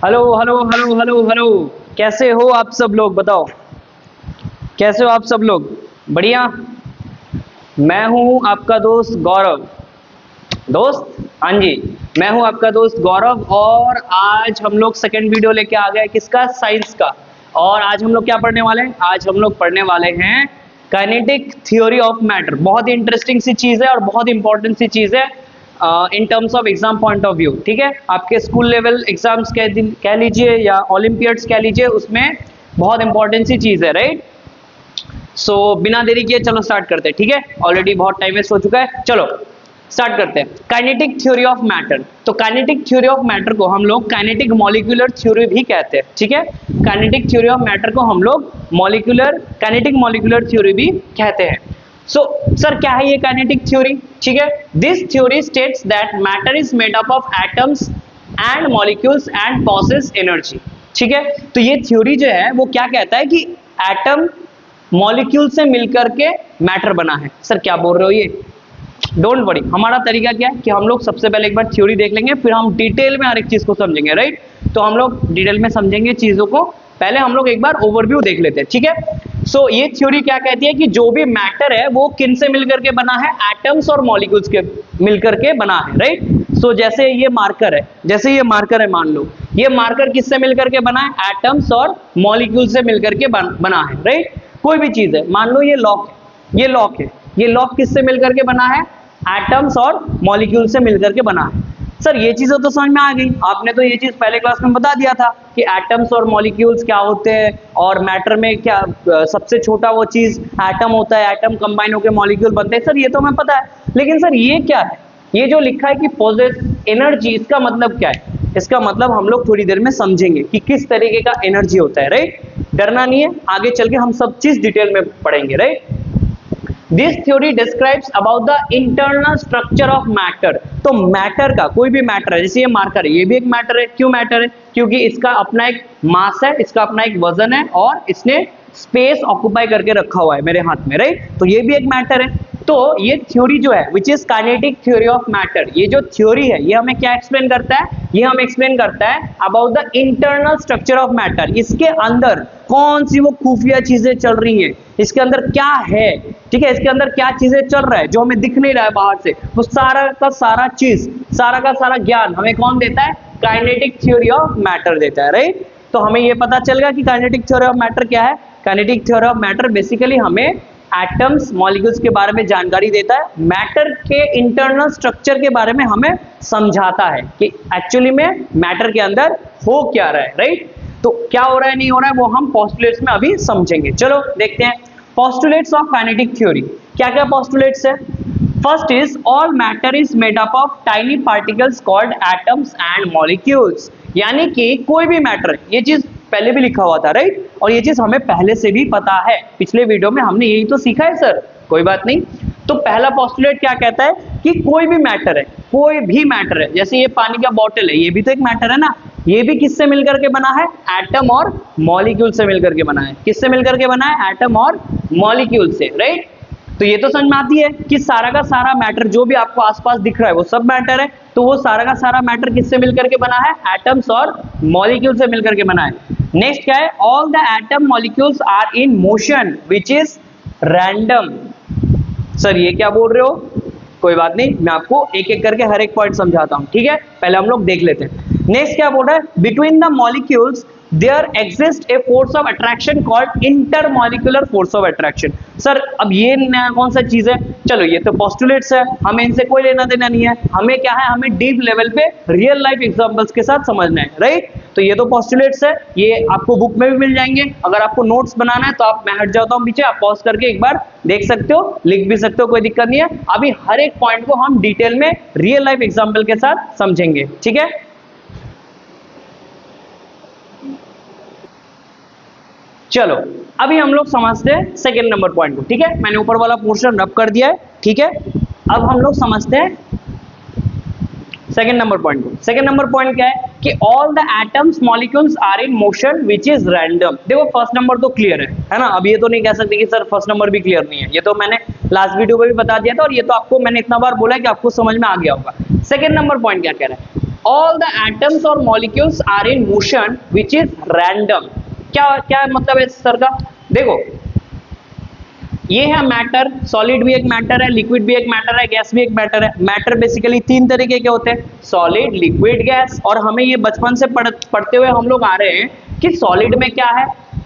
Hello hello hello hello hello. कैसे हो आप सब लोग, बताओ कैसे हो आप सब लोग? बढ़िया। मैं हूं आपका दोस्त गौरव। दोस्त, हाँ जी, मैं हूं आपका दोस्त गौरव और आज हम लोग सेकंड वीडियो लेके आ गए, किसका? साइंस का। और आज हम लोग क्या पढ़ने वाले हैं? आज हम लोग पढ़ने वाले हैं काइनेटिक थ्योरी ऑफ मैटर। बहुत ही इंटरेस्टिंग सी चीज है और बहुत इंपॉर्टेंट सी चीज है in terms of exam point of view. ठीक है, आपके स्कूल लेवल एग्जाम्स कह लीजिए या ओलंपियाड्स कह लीजिए, उसमें बहुत इंपॉर्टेंट सी चीज है, राइट? सो बिना देरी किए चलो स्टार्ट करते हैं। ठीक है, ऑलरेडी बहुत टाइम वेस्ट हो चुका है, चलो स्टार्ट करते हैं। Kinetic theory of matter. तो काइनेटिक थ्योरी ऑफ मैटर को हम लोग काइनेटिक मॉलिक्यूलर थ्योरी भी कहते हैं। ठीक है, काइनेटिक थ्योरी ऑफ मैटर को हम लोग काइनेटिक मॉलिक्यूलर थ्योरी भी कहते हैं। सो सर, क्या है ये काइनेटिक थ्योरी? ठीक है, this theory states that matter is made up of atoms and molecules and possesses energy. ठीक है, तो ये थ्योरी जो है वो क्या कहता है कि एटम मॉलिक्यूल से मिलकर के मैटर बना है। सर क्या बोल रहे हो ये? डोंट वरी, हमारा तरीका क्या है कि हम लोग सबसे पहले एक बार थ्योरी देख लेंगे, फिर हम डिटेल में हर एक चीज को समझेंगे, राइट? तो हम लोग डिटेल में समझेंगे चीजों को, पहले हम लोग एक बार ओवरव्यू देख लेते हैं। ठीक है, सो ये थ्योरी क्या कहती है कि जो भी मैटर है वो किन से मिलकर के बना है? एटम्स और मॉलिक्यूल्स के मिलकर के बना है, राइट? सो जैसे ये मार्कर है, मान लो ये मार्कर किससे मिलकर के बना है? एटम्स और मॉलिक्यूल से मिलकर के बना है, राइट? कोई भी चीज है, मान लो ये लॉक है, ये लॉक किससे मिलकर के बना है? एटम्स और मॉलिक्यूल से मिलकर के बना है। सर ये चीजें तो समझ में आ गई, आपने तो ये चीज पहले क्लास में बता दिया था कि एटम्स और मॉलिक्यूल्स क्या होते हैं और मैटर में क्या सबसे छोटा वो चीज एटम होता है, एटम कंबाइन होकर मॉलिक्यूल बनते हैं। सर ये तो हमें पता है, लेकिन सर ये क्या है? ये जो लिखा है कि पोजेस एनर्जी, इसका मतलब क्या है? इसका मतलब हम लोग थोड़ी देर में समझेंगे कि किस तरीके का एनर्जी होता है, राइट? डरना नहीं है, आगे चल के हम सब चीज डिटेल में पढ़ेंगे, right? This theory describes about the internal structure of matter. तो मैटर का, कोई भी मैटर है, जैसे ये मार्कर है, ये भी एक मैटर है। क्यों मैटर है? क्योंकि इसका अपना एक मास है, इसका अपना एक वजन है और इसने स्पेस ऑक्यूपाई करके रखा हुआ है मेरे हाथ में, राइट? तो ये भी एक मैटर है। तो ये थ्योरी जो है which is kinetic theory of matter, ये जो थ्योरी है ये हमें क्या एक्सप्लेन करता है? ये हमें एक्सप्लेन करता है about the internal structure of matter. इसके अंदर कौन सी वो खुफिया चीजें चल रही हैं, इसके अंदर क्या है, ठीक है, इसके अंदर क्या चीजें चल रहा है जो हमें दिख नहीं रहा है बाहर से, वो सारा का सारा चीज, सारा का सारा ज्ञान हमें कौन देता है? काइनेटिक थ्योरी ऑफ मैटर देता है, राइट? तो हमें ये पता चल गया कि काइनेटिक थ्योरी ऑफ मैटर क्या है। Kinetic theory of matter basically हमें एटम्स मॉलिक्यूल्स के बारे में जानकारी देता है, मैटर के इंटरनल स्ट्रक्चर के बारे में हमें समझाता है कि एक्चुअली में मैटर के अंदर हो क्या रहा है, राइट? तो क्या हो रहा है, नहीं हो रहा है, वो हम पोस्टुलेट्स में अभी समझेंगे। चलो देखते हैं पोस्टुलेट्स ऑफ काइनेटिक थ्योरी। क्या क्या पोस्टुलेट्स है? First is all matter is made up of tiny particles called atoms and molecules. यानी कि कोई भी मैटर, ये चीज पहले भी लिखा हुआ था, राइट? और ये चीज हमें पहले से भी पता है, पिछले वीडियो में हमने यही तो सीखा है सर, कोई बात नहीं। तो पहला पोस्टुलेट क्या कहता है कि कोई भी मैटर है, कोई भी मैटर है, जैसे ये पानी का बॉटल है, ये भी तो एक मैटर है ना, ये भी किससे मिलकर के बना है? एटम और मॉलिक्यूल से मिलकर के बना है। किससे मिलकर के बना है? एटम और मॉलिक्यूल से, राइट? तो ये तो समझ में आती है कि सारा का सारा मैटर जो भी आपको आसपास दिख रहा है वो सब मैटर है। तो वो सारा का सारा मैटर किससे मिलकर के बना है? एटम्स और मॉलिक्यूल से मिलकर के बना है। नेक्स्ट क्या है? All the atom molecules are in motion which is random. Sir ये क्या बोल रहे हो? कोई बात नहीं, मैं आपको एक एक करके हर एक पॉइंट समझाता हूं, ठीक है? पहले हम लोग देख लेते हैं। नेक्स्ट क्या बोल रहा है? Between the molecules there exists a force of attraction called intermolecular force of attraction। Sir अब ये नया कौन सा चीज है? चलो ये तो पोस्टुलेट्स है, हमें इनसे कोई लेना देना नहीं है, हमें क्या है, हमें डीप लेवल पे रियल लाइफ एग्जांपल्स के साथ समझना है, राइट? तो ये तो पोस्टुलेट्स है, ये आपको बुक में भी मिल जाएंगे। अगर आपको नोट्स बनाना है तो आप, मैं हट जाता हूँ पीछे, आप पॉज करके एक बार देख सकते हो, लिख भी सकते हो, कोई दिक्कत नहीं है। अभी हर एक पॉइंट को हम डिटेल में रियल लाइफ एग्जाम्पल के साथ समझेंगे, ठीक है? चलो अभी हम लोग समझते हैं सेकेंड नंबर पॉइंट को, ठीक है? मैंने ऊपर वाला पोर्शन रब कर दिया है, ठीक है? अब हम लोग समझते हैं सेकेंड नंबर पॉइंट को। सेकेंड नंबर पॉइंट क्या है कि all the atoms molecules are in motion which is random. देखो फर्स्ट नंबर तो क्लियर है ना? अब ये तो नहीं कह सकते कि सर फर्स्ट नंबर भी क्लियर नहीं है, ये तो मैंने लास्ट वीडियो में भी बता दिया था और ये तो आपको मैंने इतना बार बोला है कि आपको समझ में आ गया होगा। सेकेंड नंबर पॉइंट क्या कह रहा है? ऑल द एटम्स और molecules are in motion which is random. क्या क्या मतलब है सर का? देखो ये है मैटर, सॉलिड भी एक मैटर है, लिक्विड भी एक मैटर है, गैस भी एक मैटर है। मैटर बेसिकली तीन तरीके के होते हैं, सॉलिड, लिक्विड, गैस। और हमें ये बचपन से पढ़ते हुए हम लोग आ रहे हैं कि सॉलिड में क्या है,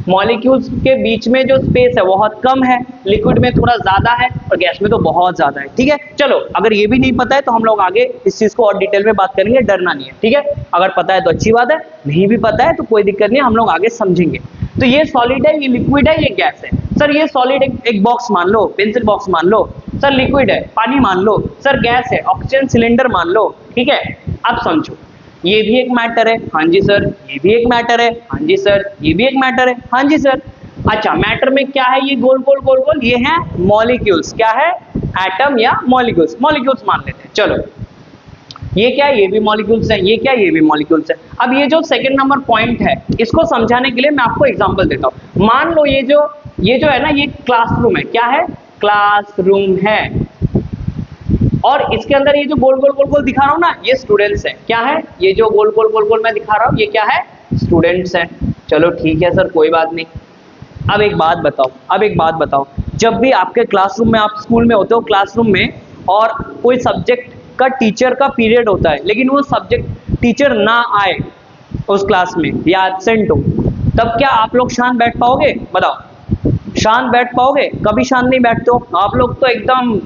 मॉलिक्यूल्स के बीच में जो स्पेस है बहुत कम है, लिक्विड में थोड़ा ज्यादा है और गैस में तो बहुत ज्यादा है। ठीक है, चलो अगर ये भी नहीं पता है तो हम लोग आगे इस चीज को और डिटेल में बात करेंगे, डरना नहीं है। ठीक है, अगर पता है तो अच्छी बात है, नहीं भी पता है तो कोई दिक्कत नहीं, हम लोग आगे समझेंगे। तो ये सॉलिड है, ये लिक्विड है, ये गैस है। सर ये सॉलिड एक बॉक्स मान लो, पेंसिल बॉक्स मान लो। सर लिक्विड है, पानी मान लो। सर गैस है, ऑक्सीजन सिलेंडर मान लो। ठीक है, अब समझो, ये भी एक मैटर है, हाँ जी सर। ये भी एक मैटर है, हाँ जी सर। ये भी एक मैटर है, हाँ जी सर। अच्छा, मैटर में क्या है, ये गोल गोल गोल गोल, ये है मॉलिक्यूल्स। क्या है? एटम या मॉलिक्यूल्स। मॉलिक्यूल्स मान लेते हैं, चलो। ये क्या है? ये भी मॉलिक्यूल्स है। ये क्या है? ये भी मॉलिक्यूल्स है। अब ये जो सेकंड नंबर पॉइंट है, इसको समझाने के लिए मैं आपको एग्जांपल देता हूं। मान लो ये जो है ना, ये क्लासरूम है। क्या है? क्लासरूम है। और इसके अंदर ये जो गोल गोल गोल गोल दिखा रहा हूं ना, ये स्टूडेंट्स हैं। क्या है? ये जो गोल गोल गोल गोल मैं दिखा रहा हूं, ये क्या है? स्टूडेंट्स हैं। चलो ठीक है सर, कोई बात नहीं। अब एक बात बताओ, जब भी आपके क्लासरूम में, आप स्कूल में होते हो क्लासरूम में, और कोई सब्जेक्ट का टीचर का पीरियड होता है, लेकिन वो सब्जेक्ट टीचर ना आए उस क्लास में या एब्सेंट हो, तब क्या आप लोग शांत बैठ पाओगे? बताओ, शांत बैठ पाओगे? कभी शांत नहीं बैठते हो आप लोग, तो एकदम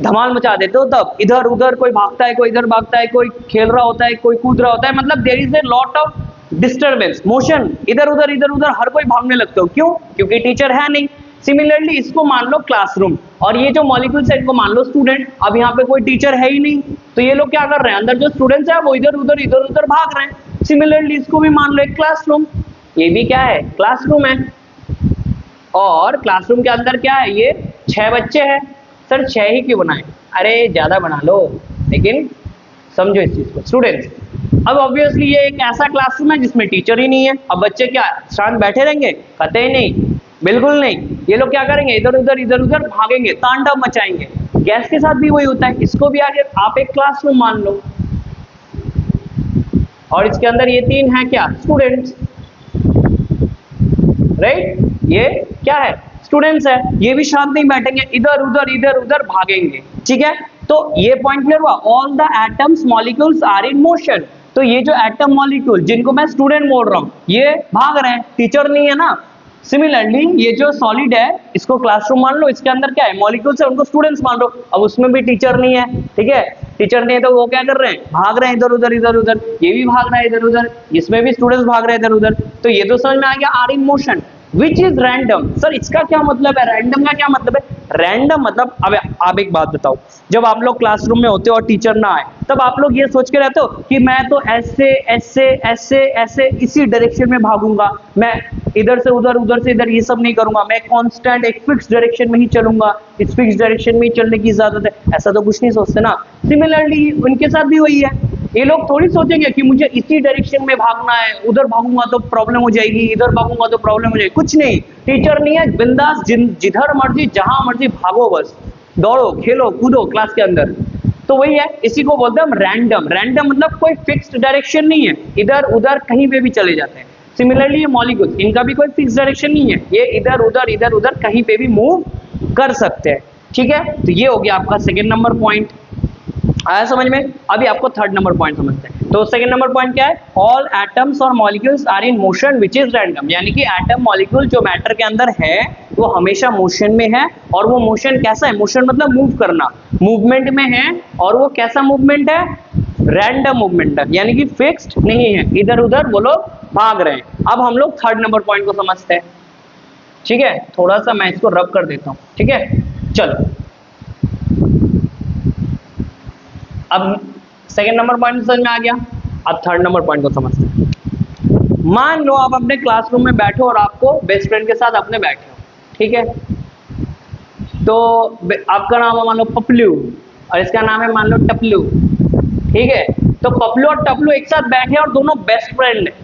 धमाल मचा देते हो। तब इधर उधर कोई भागता है, कोई इधर भागता है, कोई खेल रहा होता है, कोई कूद रहा होता है, मतलब there is a lot of disturbance, motion, इधर उधर हर कोई भागने लगते हो। क्यों? क्योंकि टीचर है नहीं। सिमिलरली इसको मान लो क्लासरूम, और ये जो मॉलिक्यूल्स है इनको मान लो स्टूडेंट। अब यहाँ पे कोई टीचर है ही नहीं, तो ये लोग क्या कर रहे हैं, अंदर जो स्टूडेंट्स है वो इधर उधर भाग रहे हैं। सिमिलरली इसको भी मान लो एक क्लासरूम। ये भी क्या है? क्लासरूम है। और क्लासरूम के अंदर क्या है, ये 6 बच्चे हैं। सर 6 ही क्यों बनाए? अरे ज्यादा बना लो, लेकिन समझो इस चीज को स्टूडेंट्स। अब ऑब्वियसली ये एक ऐसा क्लासरूम है जिसमें टीचर ही नहीं है। अब बच्चे क्या शांत बैठे रहेंगे? कतई नहीं, बिल्कुल नहीं। ये लोग क्या करेंगे? इधर उधर भागेंगे, तांडव मचाएंगे। गैस के साथ भी वही होता है, इसको भी आगे आप एक क्लासरूम मान लो, और इसके अंदर ये 3 है क्या? Students, right? ये क्या है? स्टूडेंट्स है। ये भी शांत नहीं बैठेंगे, इधर उधर भागेंगे। ठीक है, तो ये पॉइंट क्लियर हुआ। All the atoms molecules are in motion. तो ये जो एटम मॉलिक्यूल जिनको मैं स्टूडेंट बोल रहा हूं, ये भाग रहे हैं, टीचर नहीं है ना। सिमिलरली ये जो सॉलिड है, इसको क्लासरूम मान लो, इसके अंदर क्या है? मॉलिक्यूल्स है, उनको स्टूडेंट्स मान लो। अब उसमें भी टीचर नहीं है। ठीक है, टीचर नहीं है तो वो क्या कर रहे हैं? भाग रहे हैं इधर उधर। ये भी भाग रहा है इधर उधर, इसमें भी स्टूडेंट्स भाग रहे हैं इधर उधर। तो ये तो समझ में आ गया, are in motion which is random. Sir इसका क्या मतलब है? रैंडम का क्या मतलब है? रैंडम मतलब, अब आप एक बात बताओ, जब आप लोग क्लासरूम में होते हो और टीचर ना आए, तब आप लोग ये सोच के रहते हो कि मैं तो ऐसे इसी डायरेक्शन में भागूंगा, मैं इधर से उधर से इधर ये सब नहीं करूंगा, मैं कांस्टेंट एक फिक्स डायरेक्शन में ही चलूंगा, इस फिक्स डायरेक्शन में ही चलने की इजाजत है, ऐसा तो कुछ नहीं सोचते ना। सिमिलरली उनके साथ भी वही है। ये लोग थोड़ी सोचेंगे कि मुझे इसी डायरेक्शन में भागना है, उधर भागूंगा तो प्रॉब्लम हो जाएगी, इधर भागूंगा तो प्रॉब्लम हो जाएगी। कुछ नहीं, टीचर नहीं है, बिंदास जिधर मर्जी जहां मर्जी भागो, बस दौड़ो, खेलो, कूदो क्लास के अंदर। तो वही है, इसी को बोलते हैं हम रैंडम। रैंडम मतलब कोई फिक्स्ड डायरेक्शन नहीं है, इधर उधर कहीं पे भी चले जाते हैं। सिमिलरली ये मॉलिक्यूल, इनका भी कोई फिक्स डायरेक्शन नहीं है, ये इधर उधर कहीं पे भी मूव कर सकते हैं। ठीक है, तो ये हो गया आपका सेकेंड नंबर पॉइंट। आया समझ में? अभी आपको थर्ड नंबर पॉइंट समझते हैं। तो सेकंड नंबर पॉइंट क्या है? ऑल एटम्स और molecules are in motion which is random. यानी कि एटम मॉलिक्यूल जो मैटर के अंदर है वो हमेशा मोशन में है, और वो मोशन कैसा है? मोशन मतलब मूव करना, मूवमेंट में है। और वो कैसा मूवमेंट है? रैंडम मूवमेंट है, यानी कि फिक्स्ड नहीं है, इधर उधर वो लोग भाग रहे हैं। अब हम लोग थर्ड नंबर पॉइंट को समझते हैं। ठीक है, थोड़ा सा मैं इसको रब कर देता हूं। ठीक है, चलो अब सेकंड नंबर पॉइंट समझ में आ गया। अब थर्ड नंबर पॉइंट को समझते हैं। मान लो आप अपने क्लासरूम में बैठो और आपको बेस्ट फ्रेंड के साथ अपने बैठे हो। ठीक है, तो आपका नाम है मान लो पपलू, और इसका नाम है मान लो टपलू। ठीक है, तो पपलू और टपलू एक साथ बैठे और दोनों बेस्ट फ्रेंड है।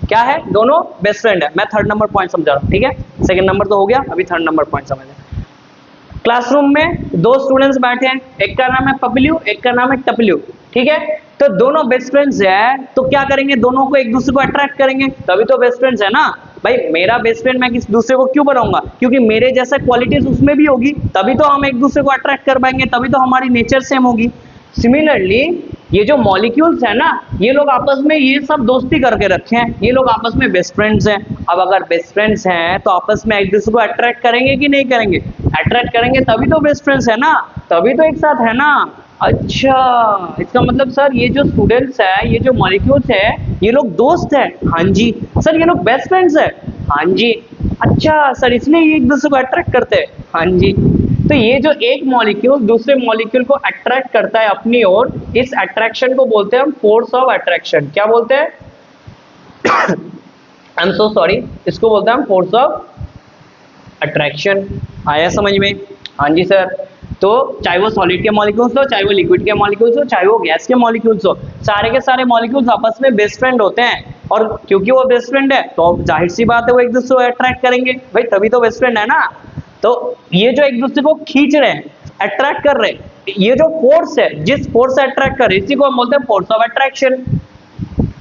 क्या है? दोनों बेस्ट फ्रेंड है। मैं थर्ड नंबर पॉइंट समझा रहा हूँ। ठीक है, सेकंड नंबर तो हो गया, अभी थर्ड नंबर पॉइंट समझ। क्लासरूम में 2 स्टूडेंट्स बैठे हैं, एक का नाम है पपलू, एक का नाम है टपलू। ठीक है, तो दोनों बेस्ट फ्रेंड्स है तो क्या करेंगे, दोनों को एक दूसरे को अट्रैक्ट करेंगे, तभी तो बेस्ट फ्रेंड्स है ना भाई। मेरा बेस्ट फ्रेंड मैं किसी दूसरे को क्यों बनाऊंगा, क्योंकि मेरे जैसा क्वालिटीज उसमें भी होगी, तभी तो हम एक दूसरे को अट्रैक्ट कर पाएंगे, तभी तो हमारी नेचर सेम होगी। सिमिलरली ये जो मॉलिक्यूल्स है ना, ये लोग आपस में ये सब दोस्ती करके रखे हैं, ये लोग आपस में बेस्ट फ्रेंड्स हैं। अब अगर बेस्ट फ्रेंड्स हैं तो आपस में एक दूसरे को अट्रैक्ट करेंगे कि नहीं करेंगे, अट्रैक्ट करेंगे, तभी तो बेस्ट फ्रेंड्स है ना, तभी तो एक साथ है ना। अच्छा, इसका मतलब सर ये जो स्टूडेंट्स है, ये जो मॉलिक्यूल्स है, ये लोग दोस्त है। हाँ जी सर, ये लोग बेस्ट फ्रेंड्स है। हाँ जी। अच्छा सर, इसलिए ये एक दूसरे को अट्रैक्ट करते हैं। हाँ जी। तो ये जो एक मॉलिक्यूल दूसरे मॉलिक्यूल को अट्रैक्ट करता है अपनी ओर, इस अट्रैक्शन को बोलते हैं हम फोर्स ऑफ अट्रैक्शन। क्या बोलते हैं? आई एम सो सॉरी, इसको बोलते हैं हम फोर्स ऑफ अट्रैक्शन। आया समझ में? हाँ जी सर। तो चाहे वो सॉलिड के मॉलिक्यूल्स हो, चाहे वो लिक्विड के मॉलिक्यूल्स हो, चाहे वो गैस के मॉलिक्यूल्स हो, सारे के सारे मॉलिक्यूल्स आपस में बेस्ट फ्रेंड होते हैं। और क्योंकि वो बेस्ट फ्रेंड है तो जाहिर सी बात है वो एक दूसरे को अट्रैक्ट करेंगे भाई, तभी तो बेस्ट फ्रेंड है ना। तो ये जो एक दूसरे को खींच रहे हैं, अट्रैक्ट कर रहे हैं, ये जो फोर्स है, जिस फोर्स से अट्रैक्ट कर रहे हैं, इसी को हम बोलते हैं फोर्स ऑफ अट्रैक्शन।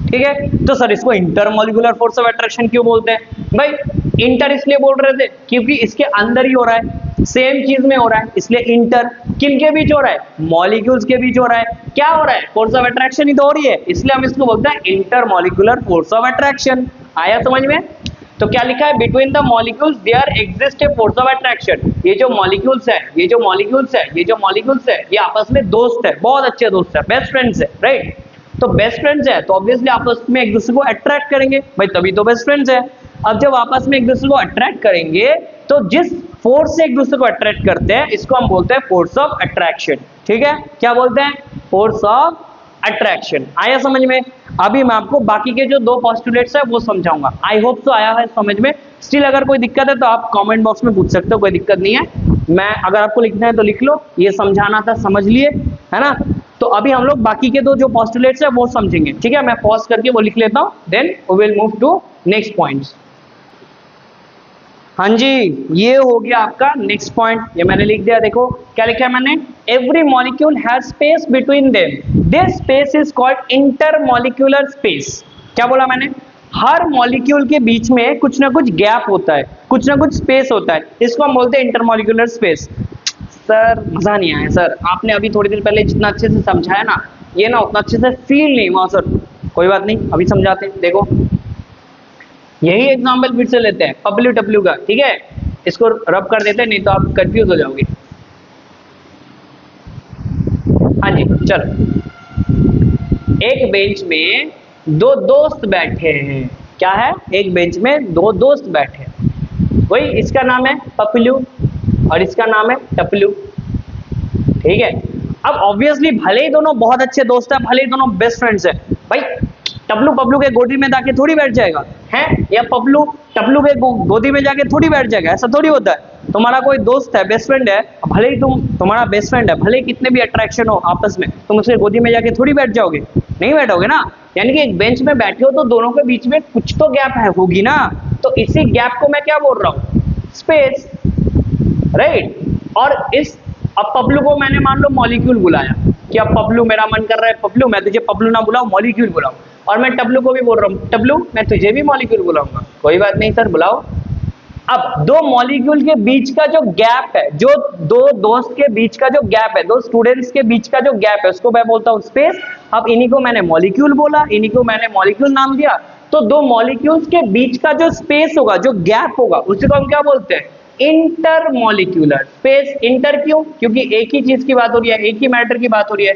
ठीक है, तो सर इसको इंटरमॉलिक्यूलर फोर्स ऑफ अट्रैक्शन क्यों बोलते हैं भाई? इंटर इसलिए बोल रहे थे क्योंकि इसके अंदर ही हो रहा है, सेम चीज में हो रहा है, इसलिए इंटर। किन के बीच हो रहा है? मॉलिक्यूल्स के बीच हो रहा है। क्या हो रहा है? फोर्स ऑफ अट्रैक्शन ही तो हो रही है, इसलिए हम इसको बोलते हैं इंटरमॉलिक्यूलर फोर्स ऑफ अट्रैक्शन। आया समझ में? तो क्या लिखा है? Between the molecules there exist a force of attraction. ये जो मॉलिक्यूल्स है, ये जो मॉलिक्यूल्स है, ये जो मॉलिक्यूल्स है, ये आपस में दोस्त है, बहुत अच्छे दोस्त है, बेस्ट फ्रेंड्स है, राइट? तो बेस्ट फ्रेंड्स है तो ऑब्वियसली आपस में एक दूसरे को अट्रैक्ट करेंगे भाई, तभी तो बेस्ट फ्रेंड्स है। अब जब आपस में एक दूसरे को अट्रैक्ट करेंगे तो जिस फोर्स से एक दूसरे को अट्रैक्ट करते हैं, इसको हम बोलते हैं फोर्स ऑफ अट्रैक्शन। ठीक है, क्या बोलते हैं? Force of attraction. आया समझ में? अभी मैं आपको बाकी के जो दो पोस्टुलेट्स है वो समझाऊंगा। आई होप तो आया है समझ में। स्टिल अगर कोई दिक्कत है तो आप कमेंट बॉक्स में पूछ सकते हो, कोई दिक्कत नहीं है। मैं अगर आपको लिखना है तो लिख लो, ये समझाना था समझ लिए, है ना। तो अभी हम लोग बाकी के दो जो पोस्टुलेट्स है वो समझेंगे। ठीक है, मैं पॉज करके वो लिख लेता हूं, then we will move to next points. हाँ जी, ये हो गया आपका नेक्स्ट पॉइंट, ये मैंने लिख दिया। देखो क्या लिखा है मैंने? Every molecule has space between them, this space is called intermolecular space. क्या बोला मैंने? हर मॉलिक्यूल के बीच में कुछ ना कुछ गैप होता है, कुछ ना कुछ स्पेस होता है, इसको हम बोलते हैं इंटरमॉलिक्यूलर स्पेस। सर मजा नहीं आया सर, आपने अभी थोड़ी देर पहले जितना अच्छे से समझाया ना, ये ना उतना अच्छे से फील नहीं हुआ सर। कोई बात नहीं, अभी समझाते हैं। देखो यही एग्जाम्पल फिर से लेते हैं पब्ल्यू डब्ल्यू का। ठीक है, इसको रब कर देते हैं, नहीं तो आप कंफ्यूज हो जाओगे। हाँ जी चलो, एक बेंच में दो दोस्त बैठे हैं। क्या है? एक बेंच में दो दोस्त बैठे हैं। वही इसका नाम है पपलू और इसका नाम है टपलू। ठीक है, अब ऑब्वियसली भले ही दोनों बहुत अच्छे दोस्त हैं, भले ही दोनों बेस्ट फ्रेंड्स हैं भाई, टपलू पपलू के गोदी में जाके थोड़ी बैठ जाएगा है, या पपलू टपलू के गोदी में जाके थोड़ी बैठ जाएगा, ऐसा थोड़ी होता है। तुम्हारा कोई दोस्त है, बेस्ट फ्रेंड है, भले ही तुम्हारा बेस्ट फ्रेंड है, भले ही कितने भी अट्रैक्शन हो आपस में, तुम उसके गोदी में जाके थोड़ी बैठ जाओगे? नहीं बैठोगे ना। यानी कि एक बेंच में बैठे हो तो दोनों के बीच में कुछ तो गैप है, होगी ना। तो इसी गैप को मैं क्या बोल रहा हूँ? Space, right. और इस अब पपलू को मैंने मान लो मॉलिक्यूल बुलाया कि अब पपलू मेरा मन कर रहा है, पपलू मैं तुझे पपलू ना बुलाऊं, मॉलिक्यूल बुलाऊं। और मैं टपलू को भी बोल रहा हूँ, टपलू मैं तुझे भी मॉलिक्यूल बुलाऊंगा। कोई बात नहीं सर, बुलाओ। अब दो मॉलिक्यूल के बीच का जो गैप है, जो दो दोस्त के बीच का जो गैप है, दो स्टूडेंट्स के बीच का जो गैप है, उसको मैं बोलता हूँ स्पेस। अब इन्हीं को मैंने मॉलिक्यूल बोला, इन्हीं को मैंने मॉलिक्यूल नाम दिया। तो दो मॉलिक्यूल्स के बीच का जो स्पेस होगा, जो गैप होगा, उसी को हम क्या बोलते हैं? Intermolecular space. इंटर क्यों? क्योंकि एक ही चीज की बात हो रही है, एक ही मैटर की बात हो रही है।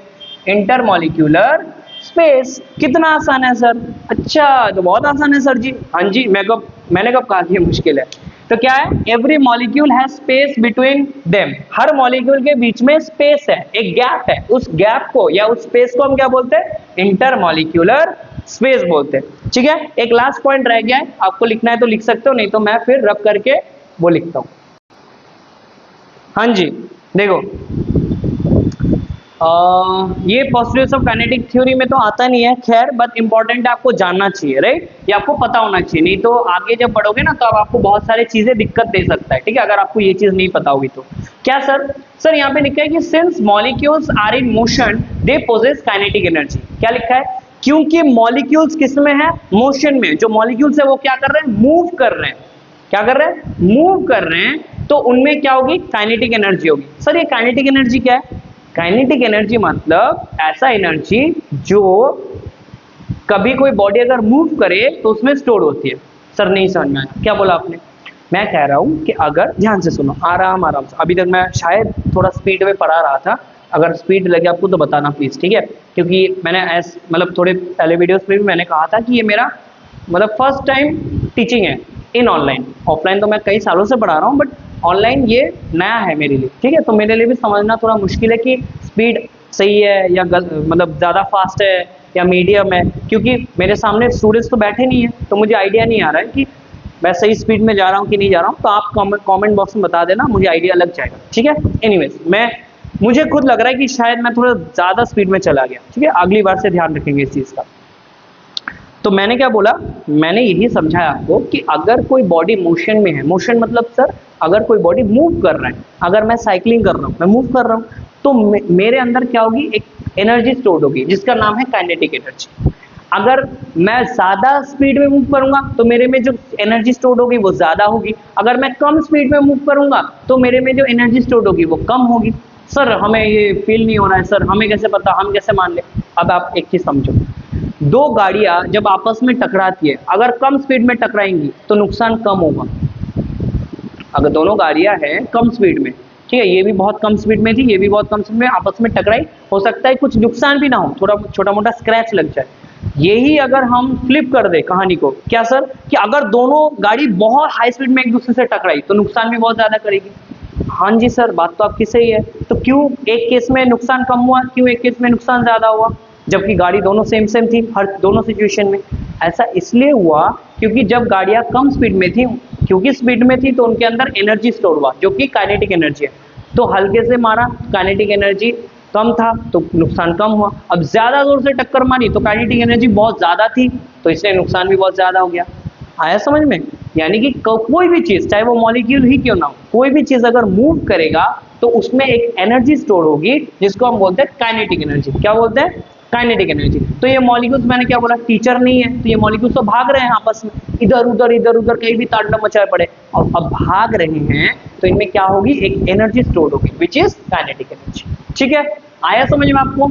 Intermolecular space. कितना आसान है सर? अच्छा, तो बहुत आसान है सर जी। हाँ जी, मैंने कब कहा कि ये मुश्किल है? तो क्या है? Every molecule has space between them, her molecule के बीच में स्पेस है, एक गैप है। उस गैप को या उस स्पेस को हम क्या बोलते हैं? इंटरमॉलिक्यूलर स्पेस बोलते हैं। ठीक है, एक लास्ट पॉइंट रह गया है, आपको लिखना है तो लिख सकते हो, नहीं तो मैं फिर रब करके वो लिखता हूं। हाँ जी देखो, ये पॉस्टुलेट्स ऑफ काइनेटिक थ्योरी में तो आता नहीं है खैर, बट इंपॉर्टेंट है, आपको जानना चाहिए, राइट? ये आपको पता होना चाहिए, नहीं तो आगे जब बढ़ोगे ना तो अब आपको बहुत सारी चीजें दिक्कत दे सकता है, ठीक है, अगर आपको ये चीज नहीं पता होगी तो। क्या सर? सर यहाँ पे लिखा है कि since molecules are in motion they possess kinetic energy. क्या लिखा है? क्योंकि मॉलिक्यूल्स किस में है? मोशन में। जो मॉलिक्यूल्स है वो क्या कर रहे हैं? मूव कर रहे हैं। क्या कर रहे हैं? मूव कर रहे हैं, तो उनमें क्या होगी? काइनेटिक एनर्जी होगी। सर ये काइनेटिक एनर्जी क्या है? काइनेटिक एनर्जी मतलब ऐसा एनर्जी जो कभी कोई बॉडी अगर मूव करे तो उसमें स्टोर होती है। सर नहीं समझ में आया, क्या बोला आपने? मैं कह रहा हूं कि अगर ध्यान से सुनो, आराम आराम से, अभी तक मैं शायद थोड़ा स्पीड में पढ़ा रहा था, अगर स्पीड लगे आपको तो बताना प्लीज, ठीक है? क्योंकि मैंने मतलब थोड़े पहले वीडियोस में भी मैंने कहा था कि ये मेरा मतलब फर्स्ट टाइम टीचिंग है इन ऑनलाइन। ऑफलाइन तो मैं कई सालों से पढ़ा रहा हूँ, बट ऑनलाइन ये नया है मेरे लिए, ठीक है? तो मेरे लिए भी समझना थोड़ा मुश्किल है कि स्पीड सही है या मतलब ज़्यादा फास्ट है या मीडियम है, क्योंकि मेरे सामने स्टूडेंट्स तो बैठे नहीं है, तो मुझे आइडिया नहीं आ रहा है कि मैं सही स्पीड में जा रहा हूँ कि नहीं जा रहा हूँ। तो आप कमेंट बॉक्स में बता देना, मुझे आइडिया लग जाएगा, ठीक है? एनीवेज, मुझे खुद लग रहा है कि शायद मैं थोड़ा ज़्यादा स्पीड में चला गया, ठीक है? अगली बार से ध्यान रखेंगे इस चीज़ का। तो मैंने क्या बोला? मैंने यही समझाया आपको कि अगर कोई बॉडी मोशन में है, मोशन मतलब सर अगर कोई बॉडी मूव कर रहा है, अगर मैं साइकिलिंग कर रहा हूँ, मैं मूव कर रहा हूँ, तो मेरे अंदर क्या होगी? एक एनर्जी स्टोर होगी जिसका नाम है काइनेटिक एनर्जी। अगर मैं ज्यादा स्पीड में मूव करूंगा तो मेरे में जो एनर्जी स्टोर होगी वो ज्यादा होगी, अगर मैं कम स्पीड में मूव करूंगा तो मेरे में जो एनर्जी स्टोर होगी वो कम होगी। सर हमें ये फील नहीं हो रहा है, सर हमें कैसे पता, हम कैसे मान ले? अब आप एक चीज समझो, दो गाड़ियां जब आपस में टकराती है, अगर कम स्पीड में टकराएंगी तो नुकसान कम होगा। अगर दोनों गाड़ियां हैं कम स्पीड में, ठीक है, ये भी बहुत कम स्पीड में थी, ये भी बहुत कम स्पीड में, आपस में टकराई, हो सकता है कुछ नुकसान भी ना हो, थोड़ा छोटा मोटा स्क्रैच लग जाए। यही अगर हम फ्लिप कर दे कहानी को, क्या सर, कि अगर दोनों गाड़ी बहुत हाई स्पीड में एक दूसरे से टकराई तो नुकसान भी बहुत ज्यादा करेगी। हाँ जी सर, बात तो आपकी सही है। तो क्यों एक केस में नुकसान कम हुआ, क्यों एक केस में नुकसान ज्यादा हुआ, जबकि गाड़ी दोनों सेम सेम थी हर दोनों सिचुएशन में? ऐसा इसलिए हुआ क्योंकि जब गाड़ियां कम स्पीड में थी, क्योंकि स्पीड में थी तो उनके अंदर एनर्जी स्टोर हुआ जो कि काइनेटिक एनर्जी है। तो हल्के से मारा, काइनेटिक एनर्जी कम था तो नुकसान कम हुआ। अब ज्यादा जोर से टक्कर मारी तो काइनेटिक एनर्जी बहुत ज्यादा थी, तो इसलिए नुकसान भी बहुत ज्यादा हो गया। आया समझ में? यानी कि कोई भी चीज, चाहे वो मॉलिक्यूल ही क्यों ना हो, कोई भी चीज अगर मूव करेगा तो उसमें एक एनर्जी स्टोर होगी जिसको हम बोलते हैं काइनेटिक एनर्जी। क्या बोलते हैं? Kinetic energy. तो ये मॉलिक्यूल्स, मैंने क्या बोला, टीचर नहीं है, तो ये मॉलिक्यूल्स तो भाग रहे हैं आपस में, इधर उधर कहीं भी तांडव मचाए पड़े, और अब भाग रहे हैं तो इनमें क्या होगी? एक एनर्जी स्टोर होगी विच इज काइनेटिक एनर्जी। ठीक है, आया समझ में आपको?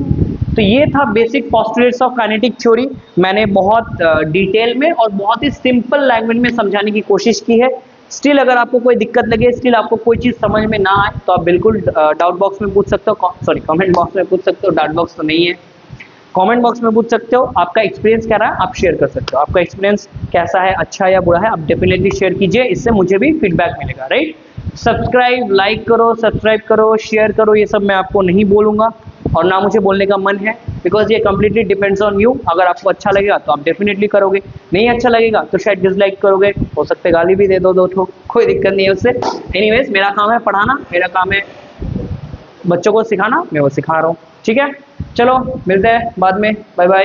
तो ये था basic postulates of kinetic theory. मैंने बहुत डिटेल में और बहुत ही सिंपल लैंग्वेज में समझाने की कोशिश की है। स्टिल अगर आपको कोई दिक्कत लगे, स्टिल आपको कोई चीज समझ में ना आए, तो आप बिल्कुल डाउट बॉक्स में पूछ सकते हो, सॉरी कमेंट बॉक्स में पूछ सकते हो, डाउट बॉक्स तो नहीं है, कमेंट बॉक्स में पूछ सकते हो। आपका एक्सपीरियंस क्या रहा आप शेयर कर सकते हो, आपका एक्सपीरियंस कैसा है, अच्छा या बुरा है, आप डेफिनेटली शेयर कीजिए, इससे मुझे भी फीडबैक मिलेगा, राइट? सब्सक्राइब, लाइक करो, सब्सक्राइब करो, शेयर करो, ये सब मैं आपको नहीं बोलूंगा और ना मुझे बोलने का मन है, बिकॉज ये कंप्लीटली डिपेंड्स ऑन यू। अगर आपको अच्छा लगेगा तो आप डेफिनेटली करोगे, नहीं अच्छा लगेगा तो शायद डिसलाइक करोगे, हो सकता है गाली भी दे दो ठो, कोई दिक्कत नहीं है उससे। एनीवेज, मेरा काम है पढ़ाना, मेरा काम है बच्चों को सिखाना, मैं वो सिखा रहा हूँ, ठीक है? चलो मिलते हैं बाद में, बाय बाय।